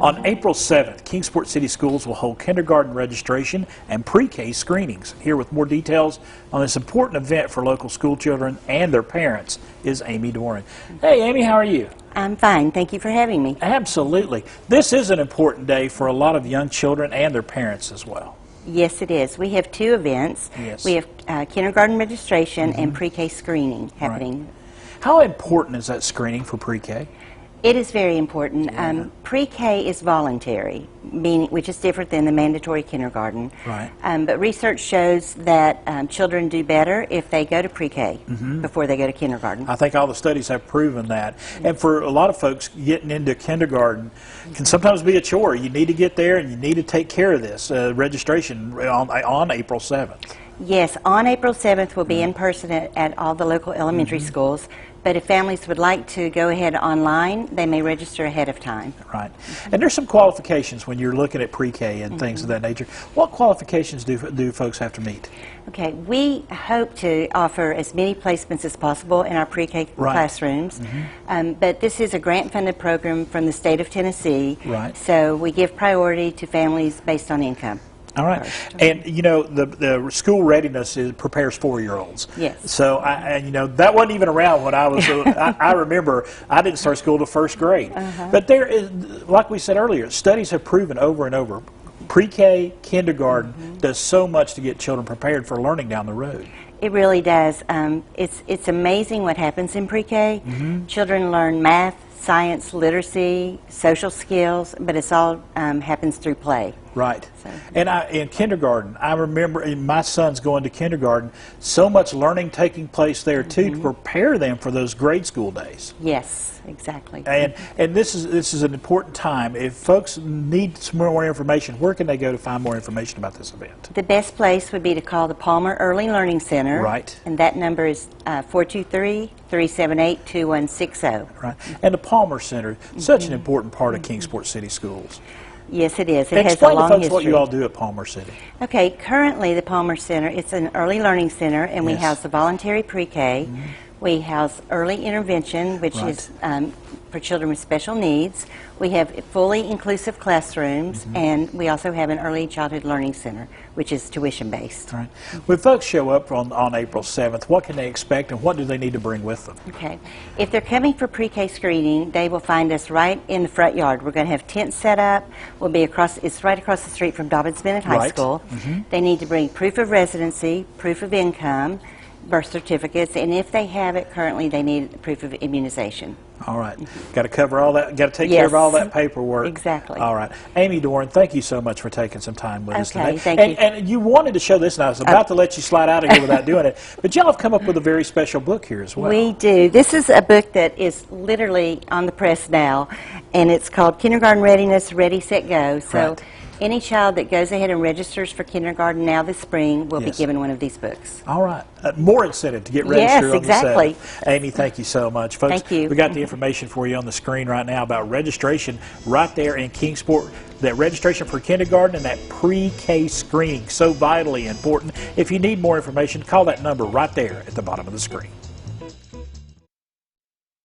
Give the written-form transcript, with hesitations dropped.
On April 7th, Kingsport City Schools will hold kindergarten registration and pre-K screenings. Here with more details on this important event for local school children and their parents is Amy Doran. Hey Amy, how are you? I'm fine. Thank you for having me. Absolutely. This is an important day for a lot of young children and their parents as well. Yes, it is. We have two events. Yes. We have kindergarten registration and pre-K screening happening. Right. How important is that screening for pre-K? It is very important. Yeah. Pre-K is voluntary, which is different than the mandatory kindergarten. Right. But research shows that children do better if they go to pre-K before they go to kindergarten. I think all the studies have proven that. And for a lot of folks, getting into kindergarten can sometimes be a chore. You need to get there and you need to take care of this registration on April 7th. Yes, on April 7th we'll be in person at all the local elementary schools. But if families would like to go ahead online, they may register ahead of time. Right. And there's some qualifications when you're looking at pre-K and things of that nature. What qualifications do folks have to meet? Okay, we hope to offer as many placements as possible in our pre-K classrooms. But this is a grant-funded program from the state of Tennessee. Right. So we give priority to families based on income. All right. And, you know, the school readiness prepares 4-year-olds. Yes. So, you know, that wasn't even around when I was, I remember I didn't start school till 1st grade. But there is, like we said earlier, studies have proven over and over, pre-K, kindergarten does so much to get children prepared for learning down the road. It really does. It's amazing what happens in pre-K. Children learn math, science, literacy, social skills, but it's all happens through play. Right. So. And in kindergarten, I remember my son's going to kindergarten, so much learning taking place there too to prepare them for those grade school days. Yes, exactly. And this is an important time. If folks need some more information, where can they go to find more information about this event? The best place would be to call the Palmer Early Learning Center. Right. And that number is 423-378-2160. Right. And the Palmer Center, such an important part of Kingsport City Schools. Yes, it is. It has a Explain to long folks history. what you all do at Palmer City. Okay, currently the Palmer Center, it's an early learning center, and we house the voluntary pre-K. We house early intervention, which is for children with special needs. We have fully inclusive classrooms, and we also have an early childhood learning center, which is tuition-based. Right. When folks show up on April 7th, what can they expect and what do they need to bring with them? Okay. If they're coming for pre-K screening, they will find us right in the front yard. We're going to have tents set up. We'll be it's right across the street from Dobbins Bennett High School. They need to bring proof of residency, proof of income, birth certificates, and if they have it currently, they need proof of immunization. All right. Got to cover all that, got to take care of all that paperwork. Exactly. All right. Amy Doran, thank you so much for taking some time with us today. Thank you. And you wanted to show this, and I was about to let you slide out of here without doing it, but y'all have come up with a very special book here as well. We do. This is a book that is literally on the press now, and it's called Kindergarten Readiness, Ready, Set, Go. So any child that goes ahead and registers for kindergarten now this spring will be given one of these books. All right. More incentive to get registered on the 7th. Amy, thank you so much. Folks, thank you. We got the information for you on the screen right now about registration right there in Kingsport. That registration for kindergarten and that pre-K screening, so vitally important. If you need more information, call that number right there at the bottom of the screen.